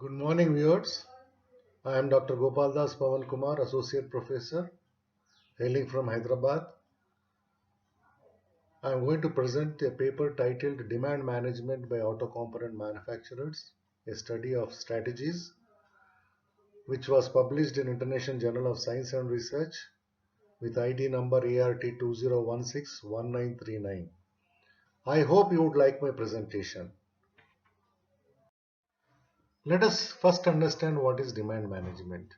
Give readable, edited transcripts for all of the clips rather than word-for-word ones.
Good morning, viewers. I am Dr. Gopal Das Pawan Kumar, Associate Professor, hailing from Hyderabad. I am going to present a paper titled Demand Management by Auto Component Manufacturers, a study of strategies, which was published in International Journal of Science and Research with ID number ART 20161939. I hope you would like my presentation. Let us first understand what is demand management.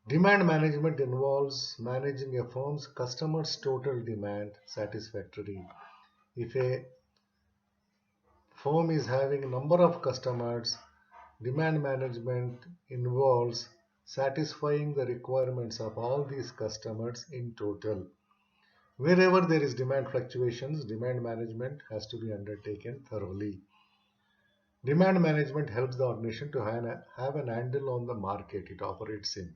Demand management involves managing a firm's customers' total demand satisfactorily. If a firm is having a number of customers, demand management involves satisfying the requirements of all these customers in total. Wherever there is demand fluctuations, demand management has to be undertaken thoroughly. Demand management helps the organization to have an handle on the market it operates in.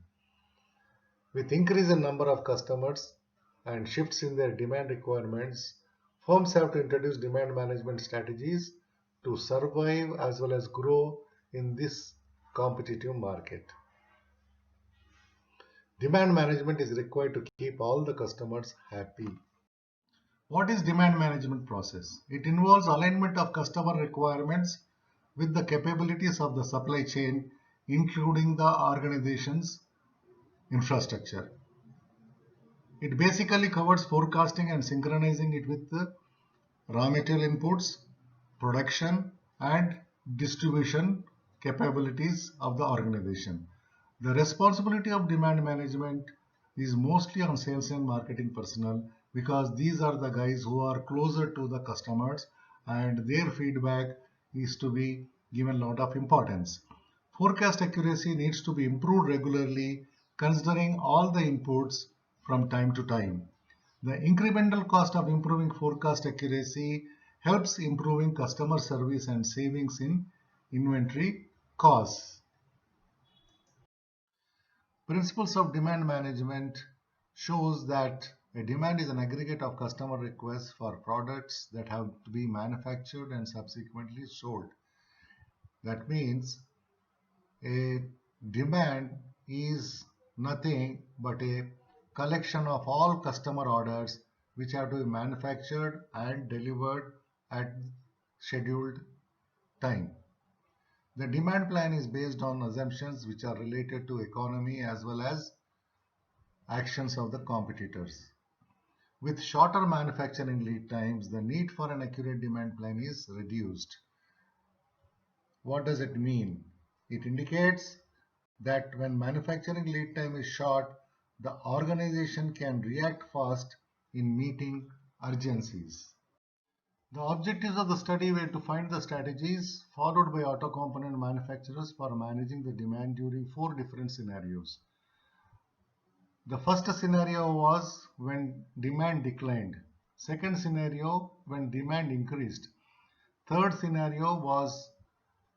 With increase in number of customers and shifts in their demand requirements, firms have to introduce demand management strategies to survive as well as grow in this competitive market. Demand management is required to keep all the customers happy. What is demand management process? It involves alignment of customer requirements with the capabilities of the supply chain, including the organization's infrastructure. It basically covers forecasting and synchronizing it with the raw material inputs, production, and distribution capabilities of the organization. The responsibility of demand management is mostly on sales and marketing personnel because these are the guys who are closer to the customers and their feedback is to be given a lot of importance. Forecast accuracy needs to be improved regularly considering all the inputs from time to time. The incremental cost of improving forecast accuracy helps improving customer service and savings in inventory costs. Principles of demand management shows that a demand is an aggregate of customer requests for products that have to be manufactured and subsequently sold. That means a demand is nothing but a collection of all customer orders which have to be manufactured and delivered at scheduled time. The demand plan is based on assumptions which are related to economy as well as actions of the competitors. With shorter manufacturing lead times, the need for an accurate demand plan is reduced. What does it mean? It indicates that when manufacturing lead time is short, the organization can react fast in meeting urgencies. The objectives of the study were to find the strategies followed by auto component manufacturers for managing the demand during 4 different scenarios. The first scenario was when demand declined. Second scenario, when demand increased. Third scenario was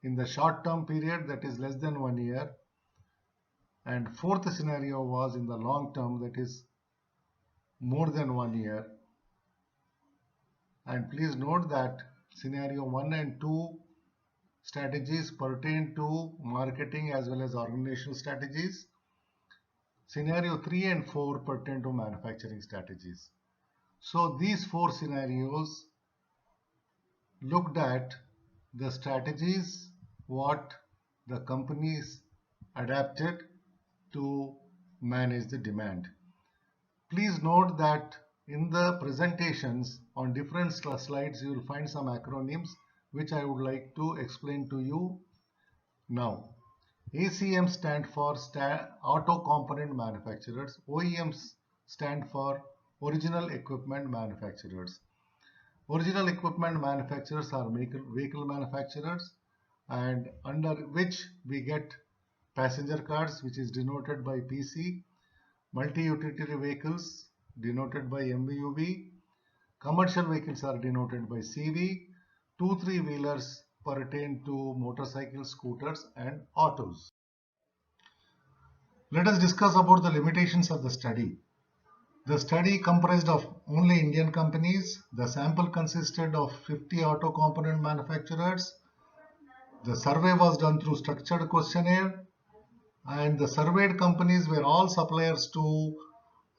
in the short-term period, that is less than 1 year. And fourth scenario was in the long term, that is more than 1 year. And please note that scenario 1 and 2 strategies pertain to marketing as well as organizational strategies. Scenario 3 and 4 pertain to manufacturing strategies. So these 4 scenarios looked at the strategies what the companies adapted to manage the demand. Please note that in the presentations on different slides you will find some acronyms which I would like to explain to you now. ACM stand for Auto Component Manufacturers. OEMs stand for Original Equipment Manufacturers. Original equipment manufacturers are vehicle manufacturers, and under which we get passenger cars, which is denoted by PC, multi-utility vehicles denoted by MVUV, commercial vehicles are denoted by CV, 2-3 wheelers pertain to motorcycles, scooters and autos. Let us discuss about the limitations of the study. The study comprised of only Indian companies. The sample consisted of 50 auto component manufacturers The survey was done through structured questionnaire, and the surveyed companies were all suppliers to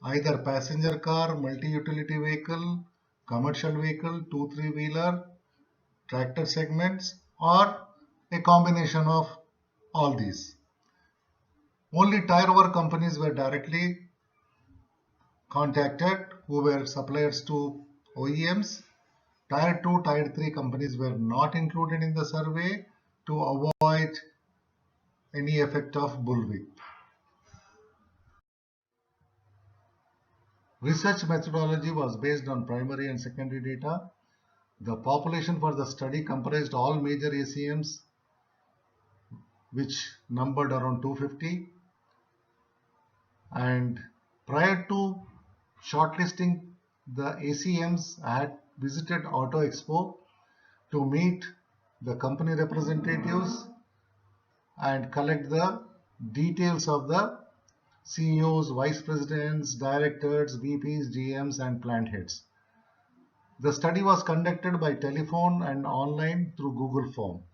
either passenger car, multi-utility vehicle, commercial vehicle, two, three-wheeler, tractor segments, or a combination of all these. Only Tier 1 companies were directly contacted who were suppliers to OEMs. Tier 2, Tier 3 companies were not included in the survey to avoid any effect of bullwhip. Research methodology was based on primary and secondary data. The population for the study comprised all major ACMs, which numbered around 250. And prior to shortlisting, the ACMs had visited Auto Expo to meet the company representatives and collect the details of the CEOs, vice presidents, directors, VPs, GMs, and plant heads. The study was conducted by telephone and online through Google Form.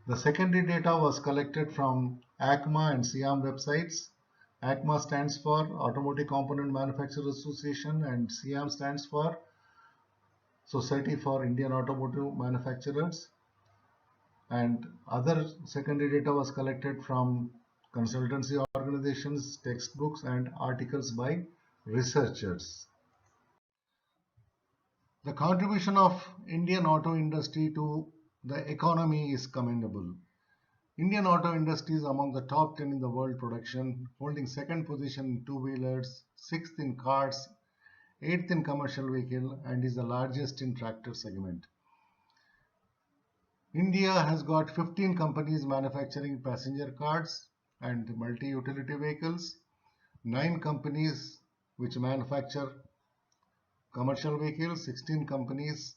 The secondary data was collected from ACMA and SIAM websites. ACMA stands for Automotive Component Manufacturers Association and SIAM stands for Society for Indian Automotive Manufacturers. And other secondary data was collected from consultancy organizations, textbooks, and articles by researchers. The contribution of Indian auto industry to the economy is commendable. Indian auto industry is among the top 10 in the world production, holding second position in two-wheelers, sixth in cars, eighth in commercial vehicle, and is the largest in tractor segment. India has got 15 companies manufacturing passenger cars and multi-utility vehicles, 9 companies which manufacture commercial vehicles, 16 companies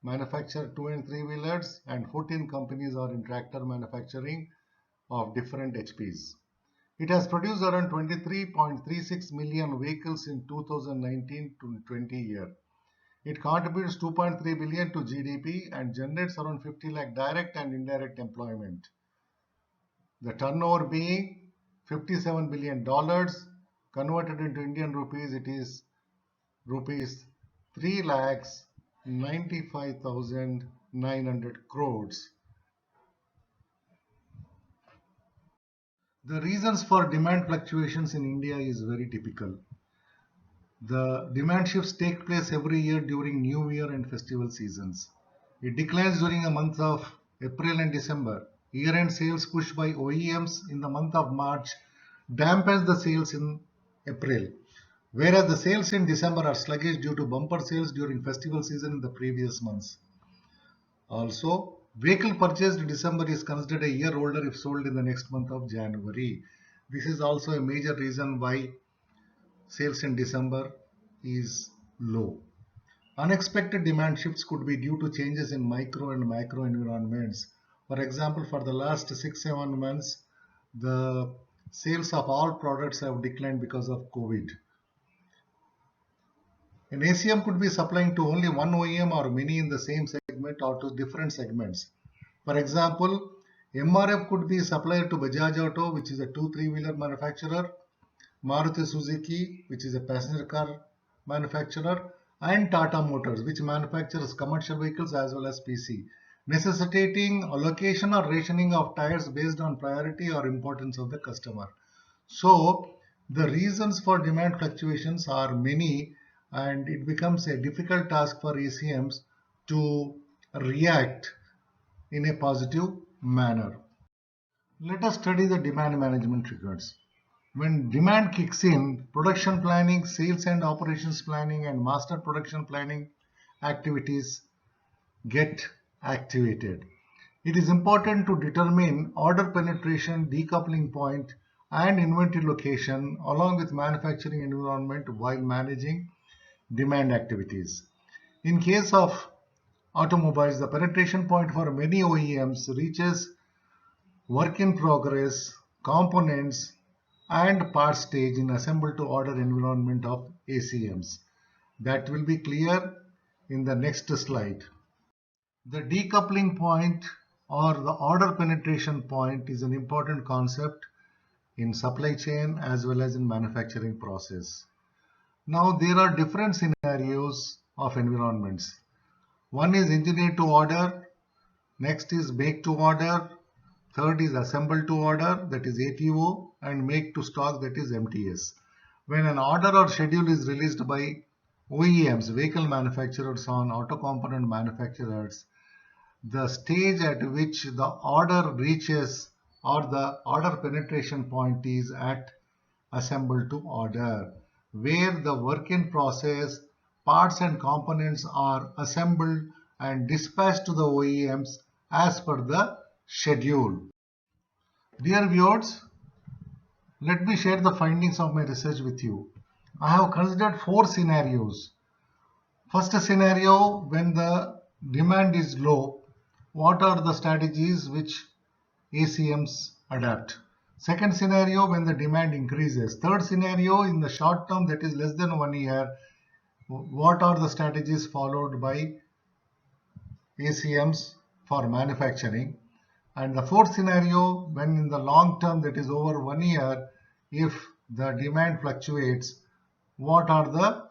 manufacture two and three wheelers, and 14 companies are in tractor manufacturing of different HPs. It has produced around 23.36 million vehicles in 2019 to 20 year. It contributes 2.3 billion to GDP and generates around 50 lakh direct and indirect employment. The turnover being $57 billion, converted into Indian rupees, it is rupees 3,95,900 crores. The reasons for demand fluctuations in India is very typical. The demand shifts take place every year during New Year and festival seasons. It declines during the month of April and December. Year-end sales pushed by OEMs in the month of March dampens the sales in April, whereas the sales in December are sluggish due to bumper sales during festival season in the previous months. Also, vehicle purchased in December is considered a year older if sold in the next month of January. This is also a major reason why sales in December is low. Unexpected demand shifts could be due to changes in micro and macro environments. For example, for the last 6-7 months, the sales of all products have declined because of COVID. An ACM could be supplying to only one OEM or many in the same segment or to different segments. For example, MRF could be supplier to Bajaj Auto, which is a 2-3-wheeler manufacturer, Maruti Suzuki, which is a passenger car manufacturer, and Tata Motors, which manufactures commercial vehicles as well as PC, necessitating allocation or rationing of tires based on priority or importance of the customer. So, the reasons for demand fluctuations are many, and it becomes a difficult task for ACMs to react in a positive manner. Let us study the demand management triggers. When demand kicks in, production planning, sales and operations planning, and master production planning activities get activated. It is important to determine order penetration, decoupling point, and inventory location along with manufacturing environment while managing demand activities. In case of automobiles, the penetration point for many OEMs reaches work in progress, components, and part stage in assemble to order environment of ACMs. That will be clear in the next slide. The decoupling point or the order penetration point is an important concept in supply chain as well as in manufacturing process. Now there are different scenarios of environments. One is engineer to order, next is make to order, third is assemble to order, that is ATO, and make to stock, that is MTS. When an order or schedule is released by OEMs, vehicle manufacturers on auto component manufacturers, the stage at which the order reaches or the order penetration point is at assemble to order, where the work in process parts and components are assembled and dispatched to the OEMs as per the schedule. Dear viewers, let me share the findings of my research with you. I have considered 4 scenarios. First scenario, when the demand is low, what are the strategies which ACMs adapt? Second scenario, when the demand increases. Third scenario, in the short term, that is less than 1 year, what are the strategies followed by ACMs for manufacturing? And the fourth scenario, when in the long term, that is over 1 year, if the demand fluctuates, what are the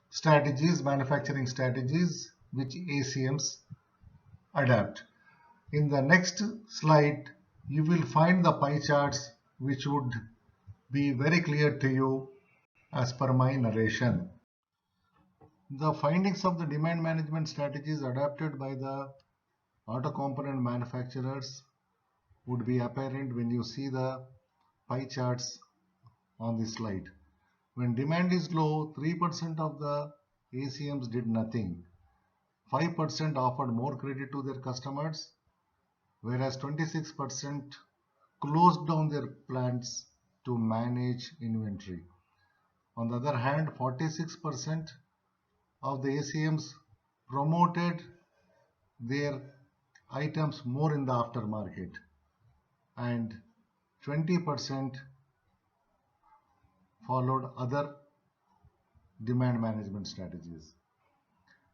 strategies, manufacturing strategies, which ACMs adapt? In the next slide, you will find the pie charts which would be very clear to you as per my narration. The findings of the demand management strategies adapted by the auto component manufacturers would be apparent when you see the pie charts on this slide. When demand is low, 3% of the ACMs did nothing. 5% offered more credit to their customers, whereas 26% closed down their plants to manage inventory. On the other hand, 46% of the ACMs promoted their items more in the aftermarket, and 20% followed other demand management strategies.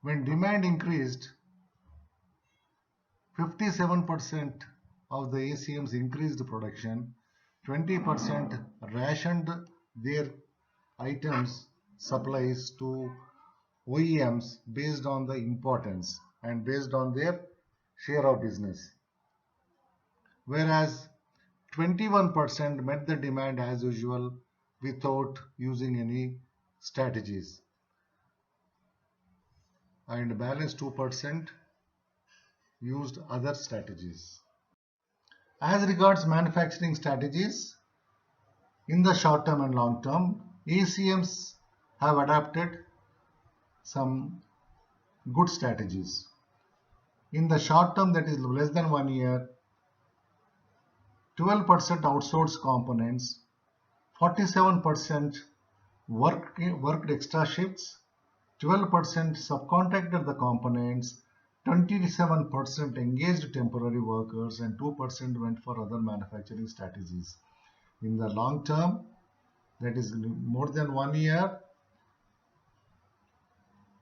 When demand increased, 57% of the ACMs increased production, 20% rationed their items supplies to OEMs based on the importance and based on their share of business, whereas 21% met the demand as usual without using any strategies, and balance 2% used other strategies. As regards manufacturing strategies, in the short term and long term, ACMs have adapted some good strategies. In the short term, that is less than 1 year, 12% outsourced components, 47% worked extra shifts, 12% subcontracted the components, 27% engaged temporary workers, and 2% went for other manufacturing strategies. In the long term, that is more than 1 year,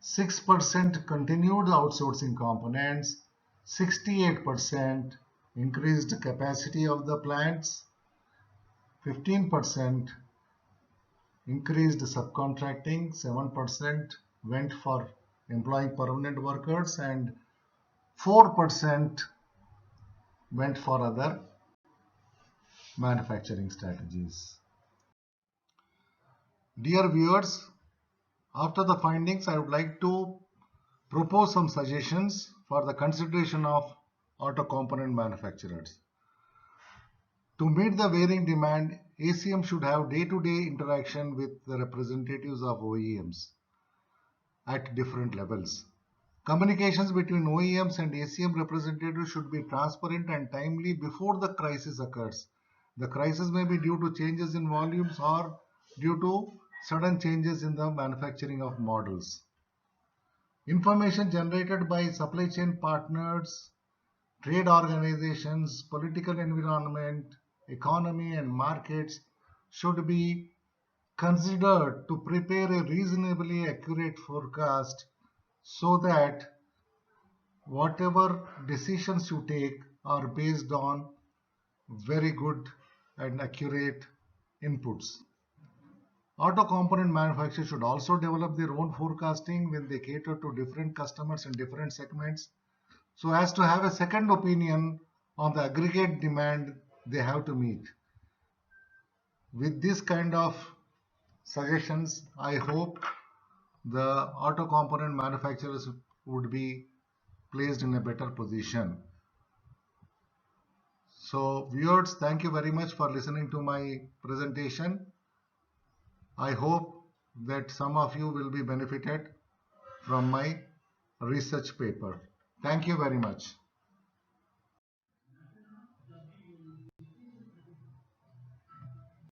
6% continued outsourcing components, 68% increased capacity of the plants, 15% increased subcontracting, 7% went for employing permanent workers, and 4% went for other manufacturing strategies. Dear viewers, after the findings, I would like to propose some suggestions for the consideration of auto component manufacturers. To meet the varying demand, ACM should have day-to-day interaction with the representatives of OEMs at different levels. Communications between OEMs and ACM representatives should be transparent and timely before the crisis occurs. The crisis may be due to changes in volumes or due to sudden changes in the manufacturing of models. Information generated by supply chain partners, trade organizations, political environment, economy, and markets should be considered to prepare a reasonably accurate forecast so that whatever decisions you take are based on very good and accurate inputs. Auto component manufacturers should also develop their own forecasting when they cater to different customers in different segments, so as to have a second opinion on the aggregate demand they have to meet. With this kind of suggestions, I hope the auto component manufacturers would be placed in a better position. So viewers, thank you very much for listening to my presentation. I hope that some of you will be benefited from my research paper. Thank you very much.